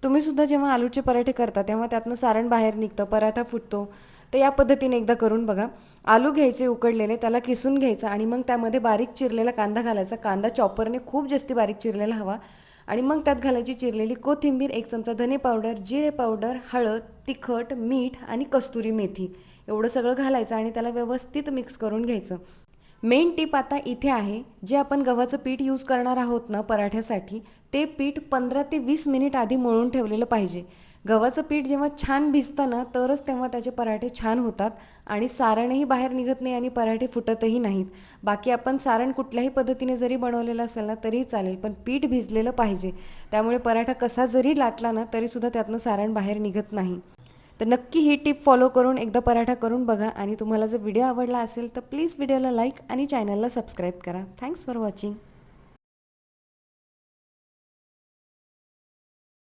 तुम्ही सुद्धा जेव्हा आलूचे पराठे करता तेव्हा त्यातनं सारण बाहेर निघतं, पराठा फुटतो. तर या पद्धतीने एकदा करून बघा. आलू घ्यायचे उकडलेले, त्याला किसून घ्यायचं आणि मग त्यामध्ये बारीक चिरलेला कांदा घालायचा. कांदा चॉपरने खूप जास्ती बारीक चिरलेला हवा आणि मग त्यात घालायची चिरलेली कोथिंबीर, 1 चमचा धने पावडर, जिरे पावडर, हळद, तिखट, मीठ आणि कस्तुरी मेथी एवढं सगळं घालायचं आणि त्याला व्यवस्थित मिक्स करून घ्यायचं. मेन टिप आता इथे आहे, जे आपण गव्हाचं पीठ यूज करणार आहोत ना पराठ्यासाठी, ते पीठ 15 ते 20 मिनिट आधी मळून ठेवलेलं पाहिजे. गव्हाचं पीठ जेव्हा छान भिजतं ना, तरच तेव्हा त्याचे पराठे छान होतात आणि सारणही बाहेर निघत नाही आणि पराठे फुटतही नाहीत. बाकी आपण सारण कुठल्याही पद्धतीने जरी बनवलेलं असेल ना तरीही चालेल, पण पीठ भिजलेलं पाहिजे. त्यामुळे पराठा कसा जरी लाटला ना तरीसुद्धा त्यातनं सारण बाहेर निघत नाही. तर नक्की ही टिप फॉलो करून एकदा पराठा करून बघा आणि तुम्हाला जर व्हिडिओ आवडला असेल तर प्लीज व्हिडिओला लाईक आणि चॅनलला सबस्क्राईब करा. Thanks for watching.